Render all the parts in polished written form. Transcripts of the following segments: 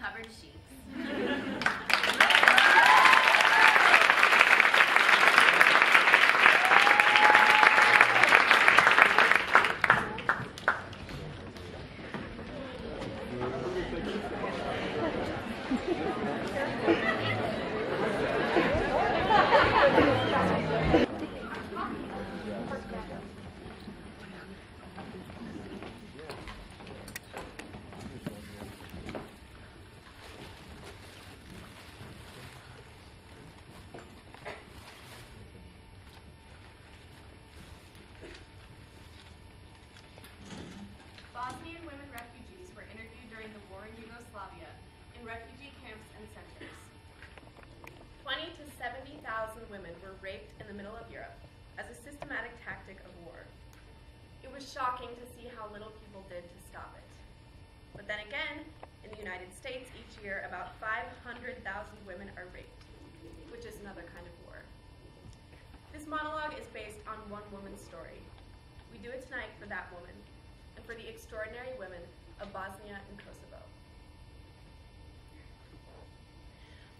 covered sheets. Bosnian women refugees were interviewed during the war in Yugoslavia in refugee camps and centers. 20 to 70,000 women were raped in the middle of Europe as a systematic tactic of war. It was shocking to see how little people did to stop it. But then again, in the United States each year, about 500,000 women are raped, which is another kind of war. This monologue is based on one woman's story. We do it tonight for that woman, and for the extraordinary women of Bosnia and Kosovo.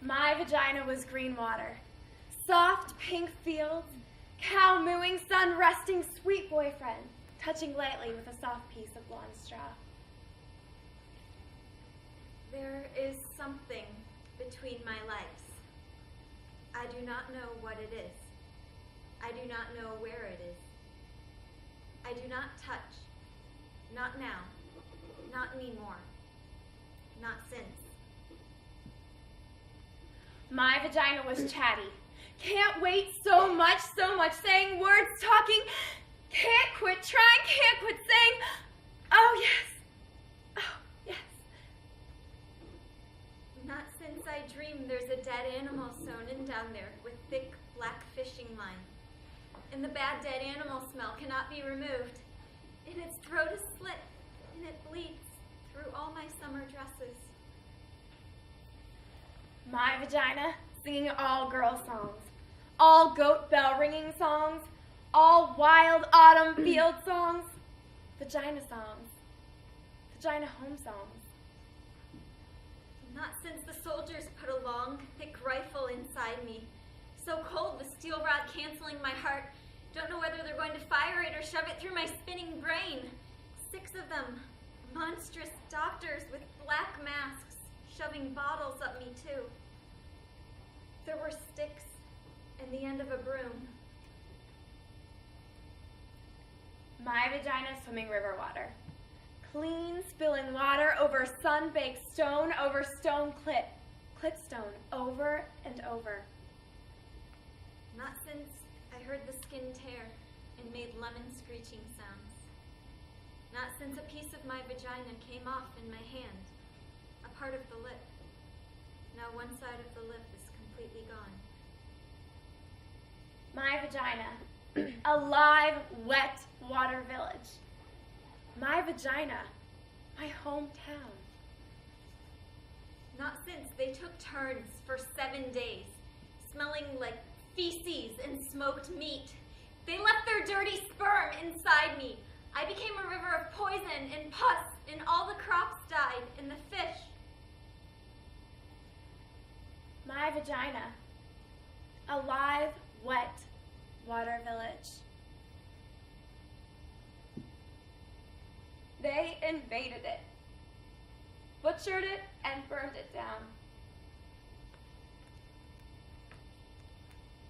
My vagina was green water, soft pink fields, cow mooing, sun resting, sweet boyfriend, touching lightly with a soft piece of blonde straw. There is something between my lives. I do not know what it is. I do not know where it is. I do not touch. Not now. Not anymore. Not since. My vagina was chatty. Can't wait so much, saying words, talking. Can't quit trying, can't quit saying, oh yes, oh yes. Not since I dreamed there's a dead animal sewn in down there with thick black fishing line. And the bad dead animal smell cannot be removed. And its throat is slit, and it bleeds through all my summer dresses. My vagina singing all girl songs, all goat bell ringing songs, all wild autumn field songs, vagina songs, vagina home songs. Not since the soldiers put a long, thick rifle inside me, so cold with steel rod canceling my heart. Don't know whether they're going to fire it or shove it through my spinning brain. 6 of them, monstrous doctors with black masks, shoving bottles up me too. There were sticks and the end of a broom. My vagina swimming river water, clean spilling water over sun-baked stone, over stone clit stone, over and over. Not since I heard the skin tear and made lemon screeching sounds. Not since a piece of my vagina came off in my hand, a part of the lip. Now one side of the lip is completely gone. My vagina, a live, wet water village. My vagina, my hometown. Not since they took turns for 7 days, smelling like feces and smoked meat. They left their dirty sperm inside me. I became a river of poison and pus, and all the crops died, and the fish. My vagina, a live, wet water village. They invaded it, butchered it, and burned it down.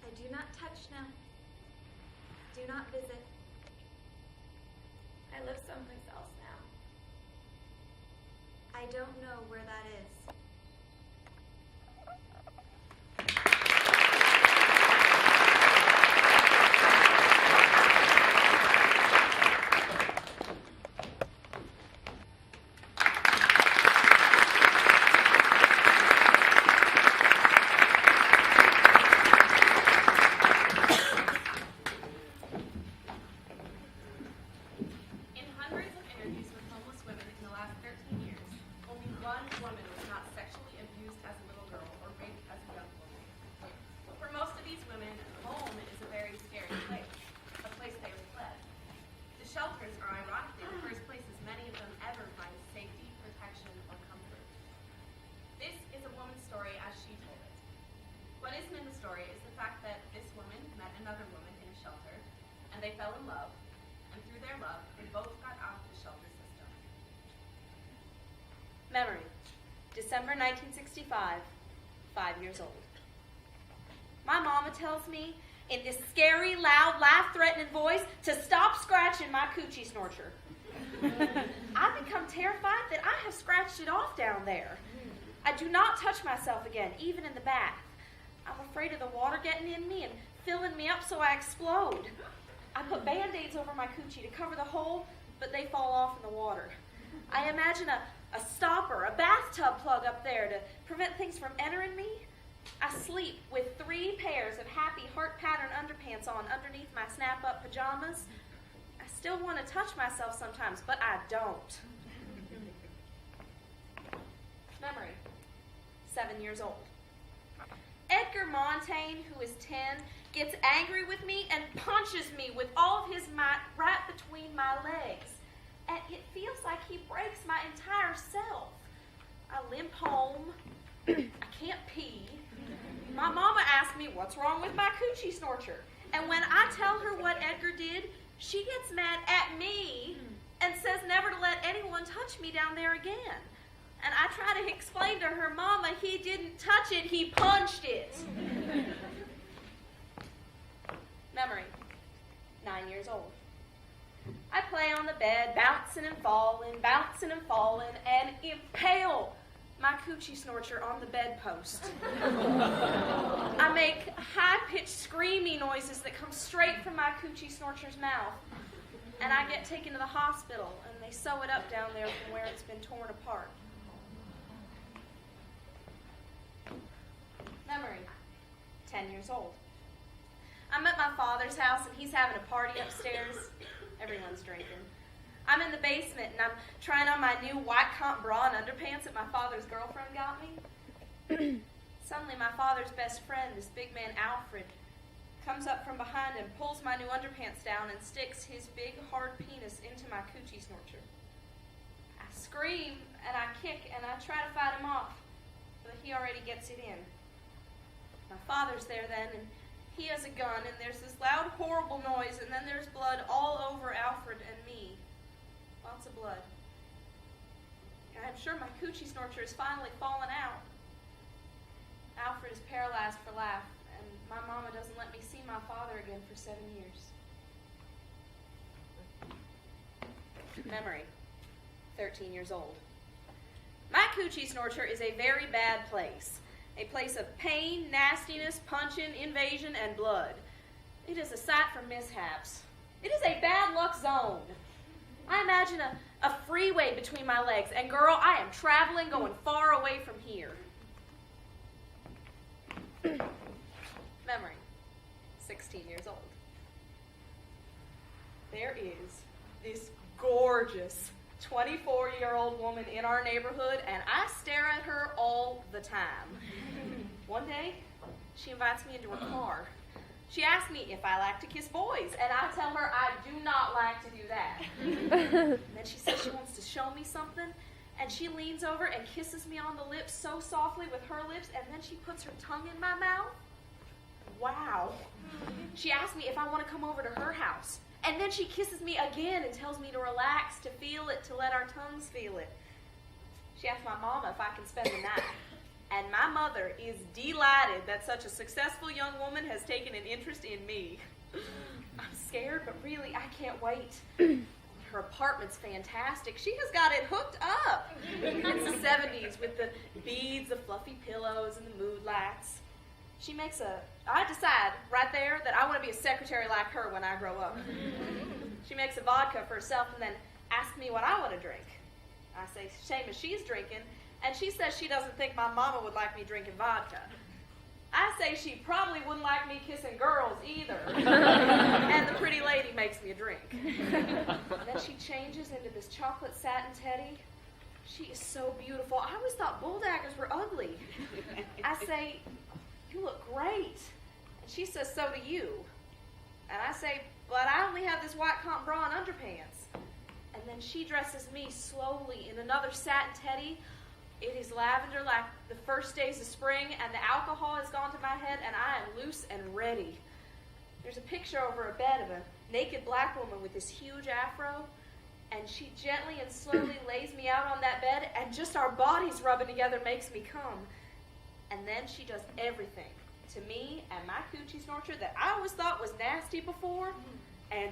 I do not touch now. Do not visit. I live someplace else now. I don't know where that is. In hundreds of interviews with homeless women in the last 13 years, only one woman was not and they fell in love, and through their love, they both got out of the shelter system. Memory, December 1965, 5 years old. My mama tells me in this scary, loud, life-threatening voice to stop scratching my coochie snorcher. I've become terrified that I have scratched it off down there. I do not touch myself again, even in the bath. I'm afraid of the water getting in me and filling me up so I explode. I put Band-Aids over my coochie to cover the hole, but they fall off in the water. I imagine a stopper, a bathtub plug up there to prevent things from entering me. I sleep with 3 pairs of happy heart-pattern underpants on underneath my snap-up pajamas. I still want to touch myself sometimes, but I don't. Memory, 7 years old. Edgar Montaigne, who is 10, gets angry with me and punches me with all of his might right between my legs. And it feels like he breaks my entire self. I limp home. I can't pee. My mama asked me what's wrong with my coochie snorcher. And when I tell her what Edgar did, she gets mad at me and says never to let anyone touch me down there again. And I try to explain to her, Mama, he didn't touch it, he punched it. Memory, 9 years old. I play on the bed, bouncing and falling, and impale my coochie snorcher on the bedpost. I make high-pitched screamy noises that come straight from my coochie snorcher's mouth. And I get taken to the hospital, and they sew it up down there from where it's been torn apart. Memory, 10 years old. I'm at my father's house, and he's having a party upstairs. Everyone's drinking. I'm in the basement, and I'm trying on my new white cotton bra and underpants that my father's girlfriend got me. Suddenly, my father's best friend, this big man Alfred, comes up from behind and pulls my new underpants down and sticks his big, hard penis into my coochie snorcher. I scream, and I kick, and I try to fight him off, but he already gets it in. My father's there then, and he has a gun, and there's this loud, horrible noise, and then there's blood all over Alfred and me. Lots of blood. I'm sure my coochie snorcher has finally fallen out. Alfred is paralyzed for life, and my mama doesn't let me see my father again for 7 years. Memory, 13 years old. My coochie snorcher is a very bad place. A place of pain, nastiness, punching, invasion, and blood. It is a site for mishaps. It is a bad luck zone. I imagine a freeway between my legs, and girl, I am traveling, going far away from here. Memory, 16 years old. There is this gorgeous 24-year-old woman in our neighborhood, and I stare at her all the time. One day, she invites me into her car. She asks me if I like to kiss boys, and I tell her I do not like to do that. And then she says she wants to show me something, and she leans over and kisses me on the lips so softly with her lips, and then she puts her tongue in my mouth. Wow. She asks me if I want to come over to her house. And then she kisses me again and tells me to relax, to feel it, to let our tongues feel it. She asked my mama if I can spend the night. And my mother is delighted that such a successful young woman has taken an interest in me. I'm scared, but really, I can't wait. Her apartment's fantastic. She has got it hooked up. It's the 70s with the beads, the fluffy pillows, and the mood lights. I decide right there that I want to be a secretary like her when I grow up. She makes a vodka for herself and then asks me what I want to drink. I say, same as she's drinking, and she says she doesn't think my mama would like me drinking vodka. I say she probably wouldn't like me kissing girls either. And the pretty lady makes me a drink. And then she changes into this chocolate satin teddy. She is so beautiful. I always thought bulldaggers were ugly. I say, you look great. And she says, so do you. And I say, but I only have this white cotton bra and underpants. And then she dresses me slowly in another satin teddy. It is lavender like the first days of spring, and the alcohol has gone to my head, and I am loose and ready. There's a picture over a bed of a naked black woman with this huge afro, and she gently and slowly lays me out on that bed, and just our bodies rubbing together makes me come. And then she does everything to me and my coochie snorcher that I always thought was nasty before, and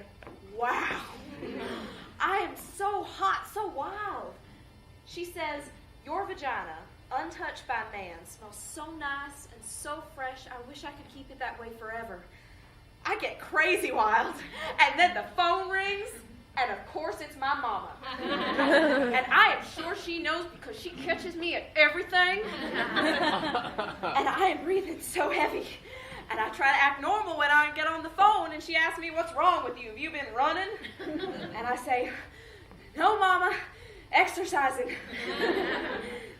wow, I am so hot, so wild. She says, your vagina, untouched by man, smells so nice and so fresh, I wish I could keep it that way forever. I get crazy wild, and then the phone rings, and of course it's my mama. And I am sure she knows because she catches me at everything. And I am breathing so heavy. And I try to act normal when I get on the phone, and she asks me, what's wrong with you? Have you been running? And I say, no, Mama, exercising.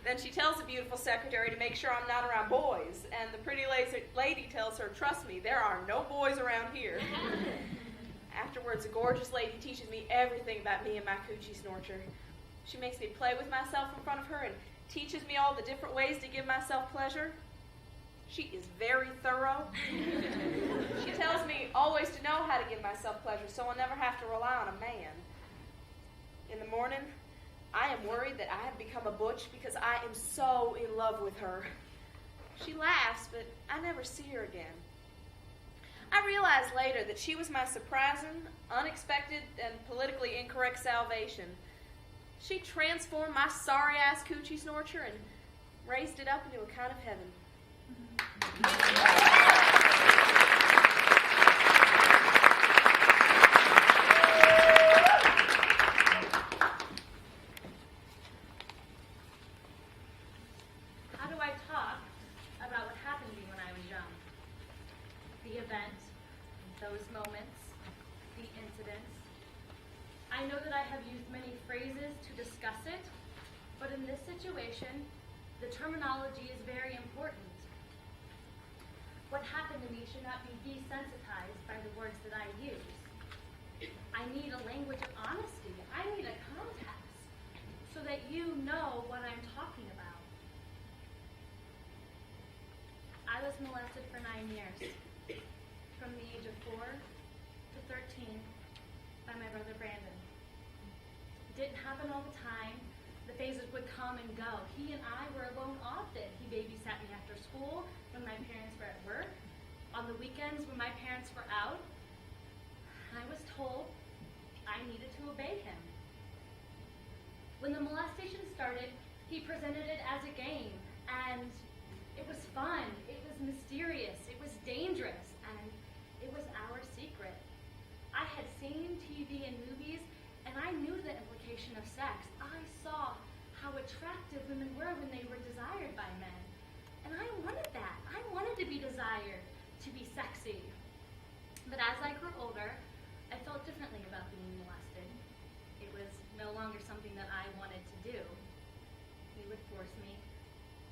Then she tells the beautiful secretary to make sure I'm not around boys. And the pretty lady tells her, trust me, there are no boys around here. Afterwards, the gorgeous lady teaches me everything about me and my coochie snorcher. She makes me play with myself in front of her and teaches me all the different ways to give myself pleasure. She is very thorough. She tells me always to know how to give myself pleasure so I'll never have to rely on a man. In the morning, I am worried that I have become a butch because I am so in love with her. She laughs, but I never see her again. I realized later that she was my surprising, unexpected, and politically incorrect salvation. She transformed my sorry-ass coochie snorcher and raised it up into a kind of heaven. How do I talk about what happened to me when I was young? The event, those moments, the incidents. I know that I have used many phrases to discuss it, but in this situation, the terminology is very important. What happened to me should not be desensitized by the words that I use. I need a language of honesty. I need a context so that you know what I'm talking about. I was molested for 9 years, from the age of 4 to 13, by my brother Brandon. It didn't happen all the time. The phases would come and go. He and I were alone often. He babysat me after school when my parents were at work, on the weekends when my parents were out. I was told I needed to obey him. When the molestation started, he presented it as a game, and it was fun, it was mysterious, it was dangerous, and it was our secret. I had seen TV and movies, and I knew the implication of sex. I saw how attractive women were when they were desired by men. And I wanted that. I wanted to be desired, to be sexy. But as I grew older, I felt differently about being molested. It was no longer something that I wanted to do. He would force me.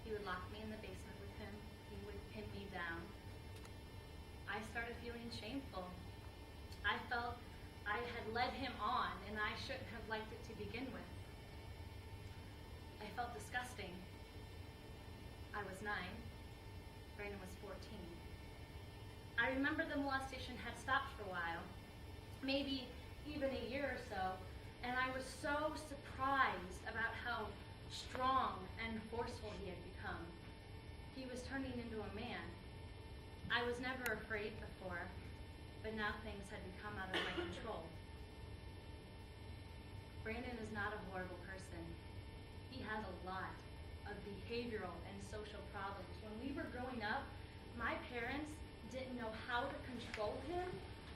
He would lock me in the basement with him. He would pin me down. I started feeling shameful. I felt I had led him on, and I shouldn't have liked it to begin with. I felt disgusting. I was 9. Brandon was 14. I remember the molestation had stopped for a while, maybe even a year or so, and I was so surprised about how strong and forceful he had become. He was turning into a man. I was never afraid before, but now things had become out of my control. Brandon is not a horrible person. He has a lot of behavioral and social problems. When we were growing up, my parents didn't know how to control him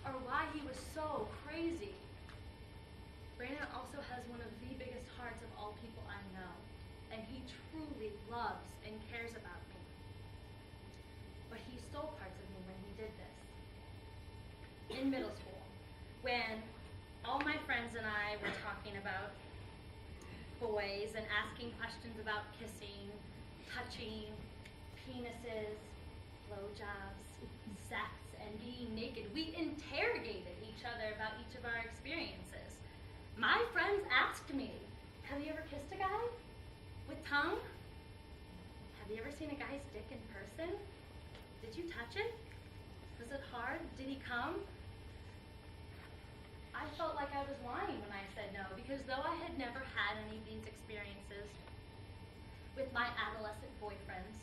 or why he was so crazy. Brandon also has one of the biggest hearts of all people I know, and he truly loves and cares about me. But he stole parts of me when he did this. In middle school, when all my friends and I were talking about boys and asking questions about kissing, touching, penises, blowjobs, sex, and being naked, we interrogated each other about each of our experiences. My friends asked me, have you ever kissed a guy with tongue? Have you ever seen a guy's dick in person? Did you touch it? Was it hard? Did he come? I felt like I was lying when I said no, because though I had never had any of these experiences with my adolescent boyfriends,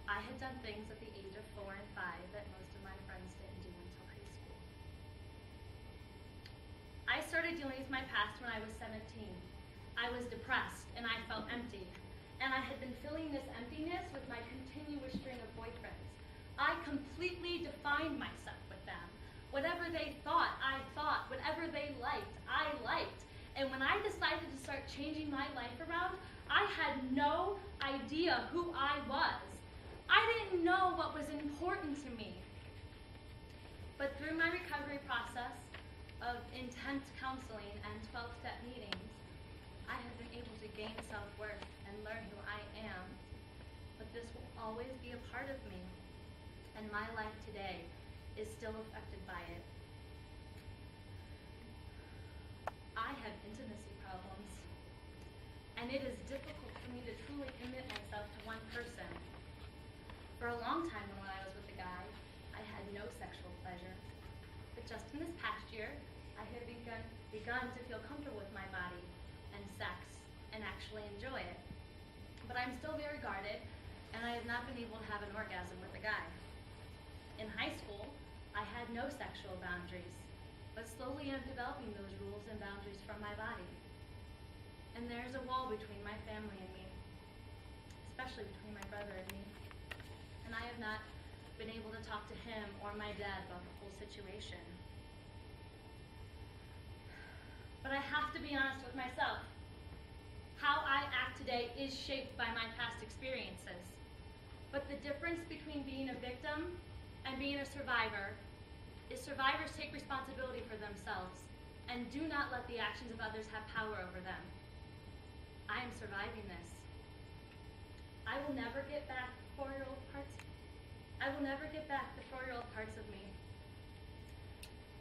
I had done things at the age of 4 and 5 that most of my friends didn't do until high school. I started dealing with my past when I was 17. I was depressed and I felt empty. And I had been filling this emptiness with my continuous string of boyfriends. I completely defined myself with them. Whatever they thought, I thought. Whatever they liked, I liked. And when I decided to start changing my life around, I had no idea who I was. I didn't know what was important to me. But through my recovery process of intense counseling and 12-step meetings, I have been able to gain self-worth and learn who I am. But this will always be a part of me, and my life today is still affected by it. I have intimacy problems, and it is difficult for me to truly commit myself to one person. For a long time when I was with a guy, I had no sexual pleasure. But just in this past year, I have begun to feel comfortable with my body and sex and actually enjoy it. But I'm still very guarded, and I have not been able to have an orgasm with a guy. In high school, I had no sexual boundaries, but slowly I'm developing those rules and boundaries for my body. And there's a wall between my family and me, especially between my brother and me. And I have not been able to talk to him or my dad about the whole situation. But I have to be honest with myself. How I act today is shaped by my past experiences. But the difference between being a victim and being a survivor is survivors take responsibility for themselves and do not let the actions of others have power over them. I am surviving this. I will never get back the 4-year-old parts. I will never get back the 4-year-old parts of me.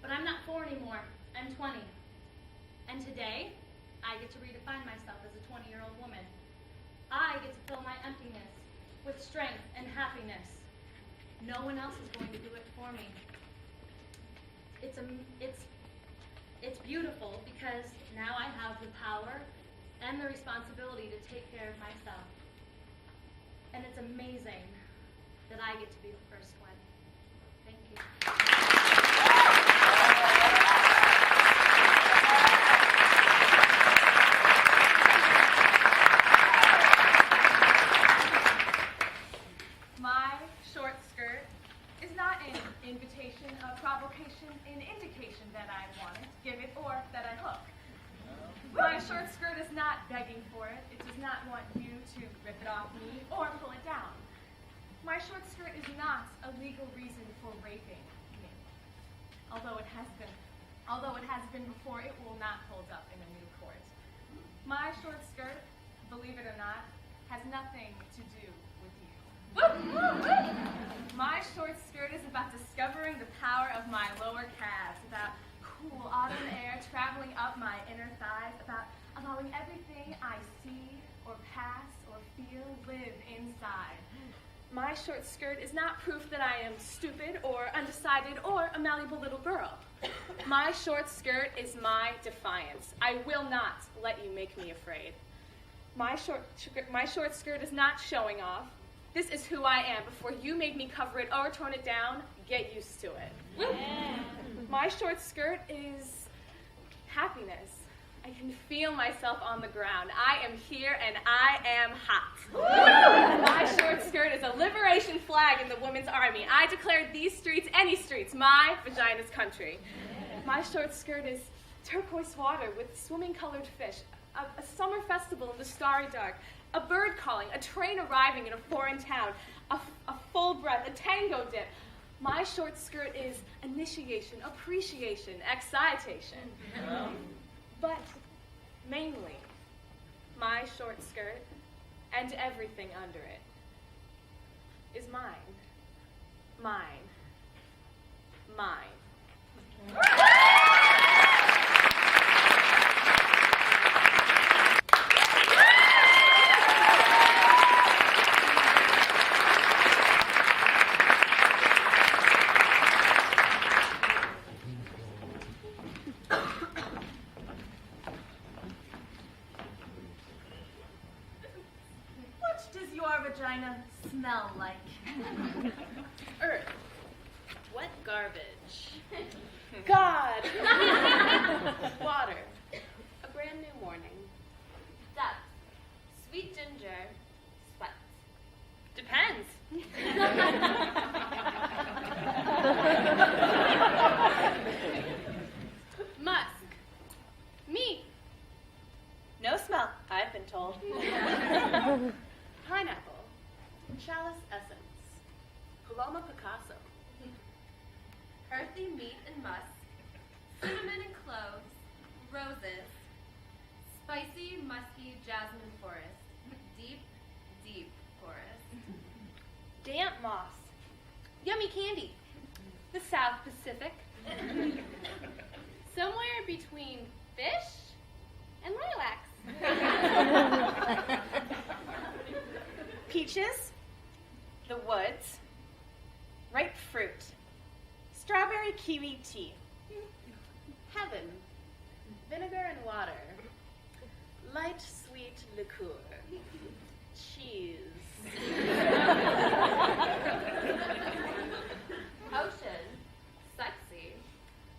But I'm not 4 anymore. I'm 20. And today, I get to redefine myself as a 20-year-old woman. I get to fill my emptiness with strength and happiness. No one else is going to do it for me. It's beautiful because now I have the power and the responsibility to take care of myself. And it's amazing that I get to be the first one. Thank you. My short skirt is not an invitation, a provocation, an indication that I want it, give it, or that I hook. My short skirt is not begging for it. It does not want you to rip it off me or pull it down. My short skirt is not a legal reason for raping me. Although it has been before, it will not hold up in a new court. My short skirt, believe it or not, has nothing to do with you. My short skirt is about discovering the power of my lower calves, about cool autumn air traveling up my inner thighs, about allowing everything I see or pass or feel live inside. My short skirt is not proof that I am stupid or undecided or a malleable little girl. My short skirt is my defiance. I will not let you make me afraid. My short skirt is not showing off. This is who I am. Before you make me cover it or tone it down, get used to it. Yeah. My short skirt is happiness. I can feel myself on the ground. I am here and I am hot. My short skirt is a liberation flag in the women's army. I declare these streets, any streets, my vagina's country. My short skirt is turquoise water with swimming-colored fish, a summer festival in the starry dark, a bird calling, a train arriving in a foreign town, a full breath, a tango dip. My short skirt is initiation, appreciation, excitation. But mainly, my short skirt and everything under it is mine. Mine. Mine. does your vagina smell like? Earth. Wet garbage. God. Water. A brand new morning. Depth. Sweet ginger. Sweat. Depends. Musk. Meat. No smell, I've been told. Pineapple. Chalice essence. Paloma Picasso. Earthy meat and musk. Cinnamon and cloves. Roses. Spicy, musky jasmine forest. Deep, deep forest. Damp moss. Yummy candy. The South Pacific. Somewhere between fish and lilacs. Peaches, the woods, ripe fruit, strawberry kiwi tea, Heaven. Vinegar and water. Light sweet liqueur. Cheese. Ocean. Sexy.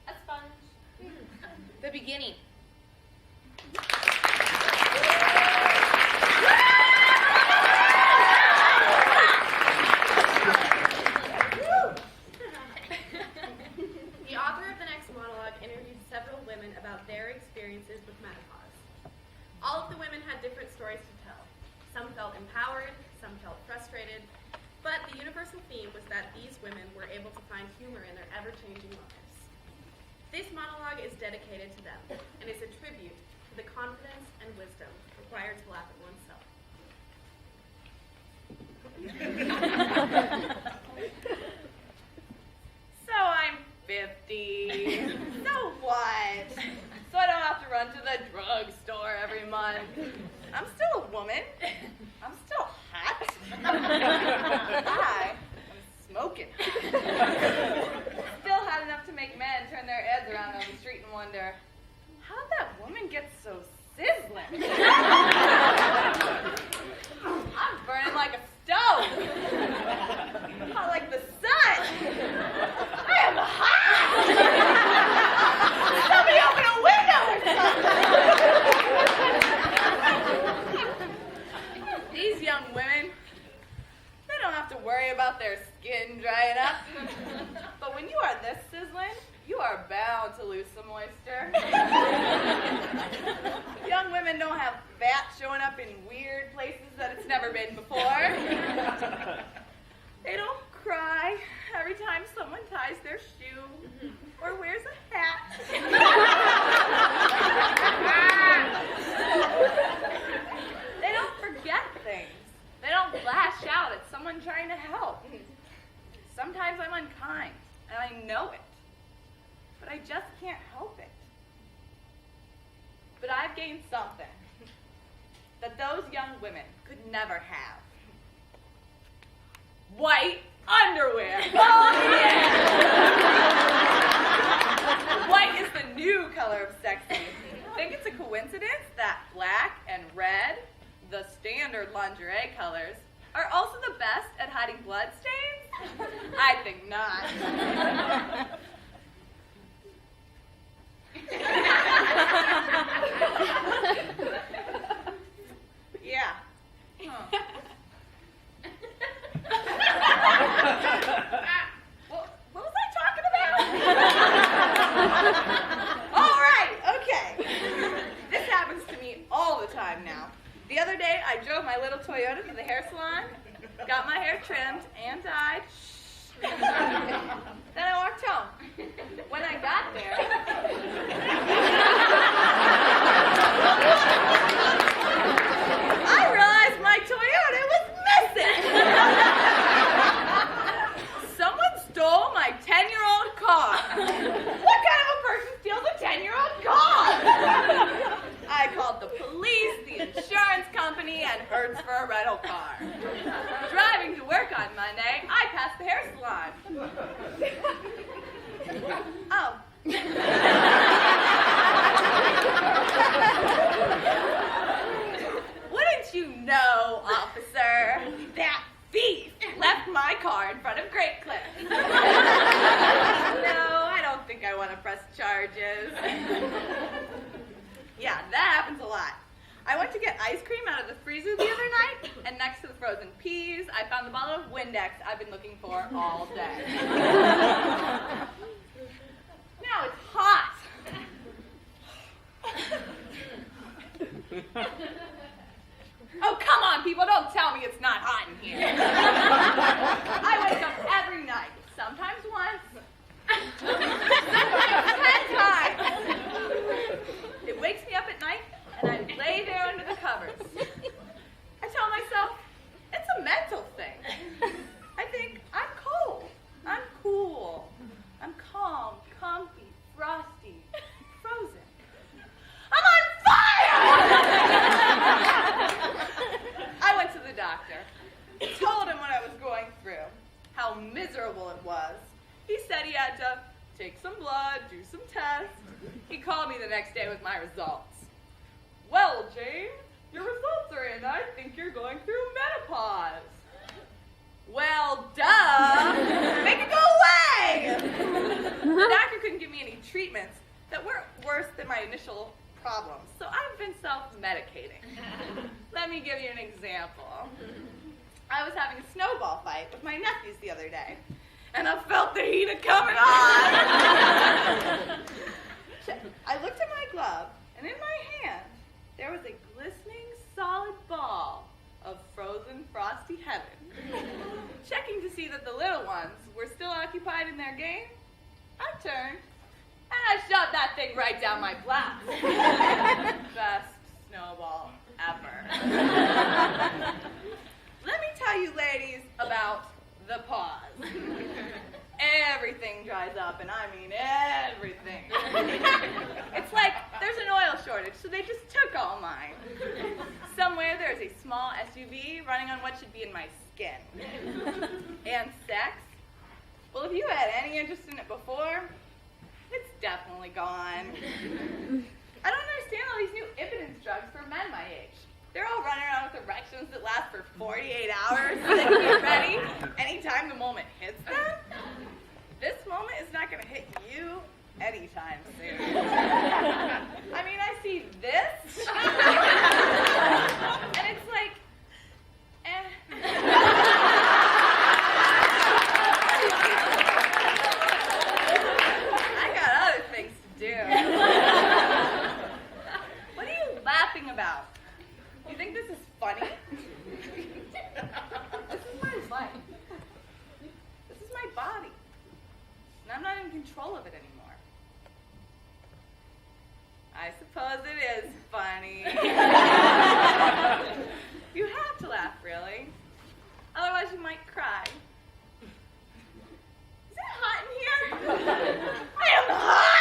A sponge. The beginning. The author of the next monologue interviewed several women about their experiences with menopause. All of the women had different stories to tell. Some felt empowered, some felt frustrated, but the universal theme was that these women were able to find humor in their ever-changing lives. This monologue is dedicated to them and is a tribute to the confidence and wisdom required to laugh at oneself. So I'm 50. So what? So I don't have to run to the drugstore every month. I'm still a woman. I'm still hot. I am smoking. Still hot enough to make men turn their heads around on the street and wonder, how'd that woman get so sizzling? I'm burning like a stove. Hot like the sun. I am hot. Somebody open a window or something. These young women, they don't have to worry about their skin drying up. But when you are this sizzling, you are bound to lose some moisture. Young women don't have fat showing up in weird places that it's never been before. They don't cry every time someone ties their shoe or wears a hat. They don't forget things. They don't lash out at someone trying to help. Sometimes I'm unkind, and I know it. But I just can't help it. But I've gained something that those young women could never have. White underwear. Oh, yeah! White is the new color of sexy. Think it's a coincidence that black and red, the standard lingerie colors, are also the best at hiding blood stains? I think not. Yeah. Huh. What was I talking about? All right, okay. This happens to me all the time now. The other day, I drove my little Toyota to the hair salon, got my hair trimmed and dyed. Then I walked home. When I got there, I realized my Toyota was missing. Someone stole my 10-year-old car. What kind of a person steals a 10-year-old car? I called the police, the insurance company, and Hertz for a rental car. Driving to work on Monday, I passed the hair salon. Oh. car in front of Great Cliff. No, I don't think I want to press charges. Yeah, that happens a lot. I went to get ice cream out of the freezer the other night, and next to the frozen peas, I found the bottle of Windex I've been looking for all day. Now it's hot. Oh, come on, people, don't tell me it's not hot in here. I wake up every night, sometimes once, sometimes 10 times. It wakes me up at night, and I lay there under the covers. I tell myself, it's a mental thing. I think, I'm cold, I'm cool, I'm calm, comfy, frosty, frozen. I'm on fire! I went to the doctor, told him what I was going through, how miserable it was. He said he had to take some blood, do some tests. He called me the next day with my results. Well, Jane, your results are in. I think you're going through menopause. Well, duh! Make it go away! The doctor couldn't give me any treatments that weren't worse than my initial problems, so I've been self-medicating. Let me give you an example. I was having a snowball fight with my nephews the other day, and I felt the heat coming on. I looked at my glove, and in my hand, there was a glistening, solid ball of frozen, frosty heaven. Checking to see that the little ones were still occupied in their game, I turned, and I shoved that thing right down my blouse. Best snowball ever. Let me tell you, ladies, about the pause. Everything dries up, and I mean everything. It's like there's an oil shortage, so they just took all mine. Somewhere there's a small SUV running on what should be in my skin. And sex? Well, if you had any interest in it before, it's definitely gone. I don't understand all these new impotence drugs for men my age. They're all running around with erections that last for 48 hours so they can get ready anytime the moment hits them. This moment is not going to hit you anytime soon. I mean, I see this, and it's like, I got other things to do. What are you laughing about? You think this is funny? This is my life. This is my body. And I'm not in control of it anymore. I suppose it is funny. You have to laugh, really. Otherwise you might cry. Is it hot in here? I am hot!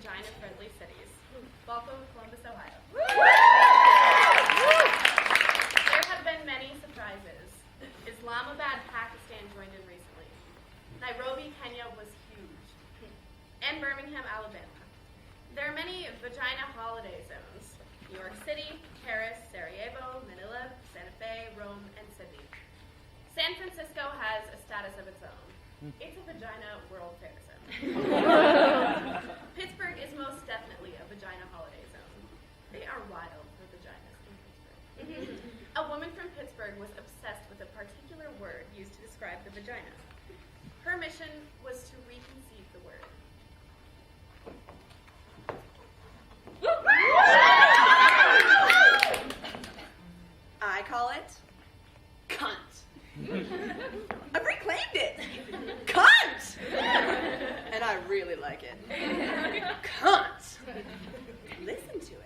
vagina-friendly cities. Welcome, Columbus, Ohio. There have been many surprises. Islamabad, Pakistan joined in recently. Nairobi, Kenya was huge. And Birmingham, Alabama. There are many vagina holiday zones. New York City, Paris, Sarajevo, Manila, Santa Fe, Rome, and Sydney. San Francisco has a status of its own. It's a vagina World Fair zone. Pittsburgh is most definitely a vagina holiday zone. They are wild for vaginas in Pittsburgh. A woman from Pittsburgh was obsessed with a particular word used to describe the vagina. Her mission was to reconceive the word. I call it cunt. I've reclaimed it. Cunt! And I really like it. Cunt. Listen to it.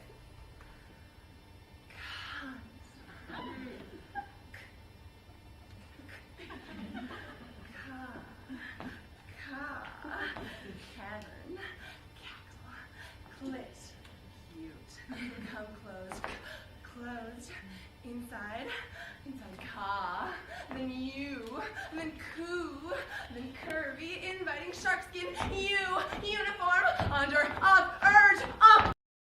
Cavern, cattle, clit, cute, come close, closed, inside, car, then you, then cool, then curvy, inviting shark skin. You, unicorn.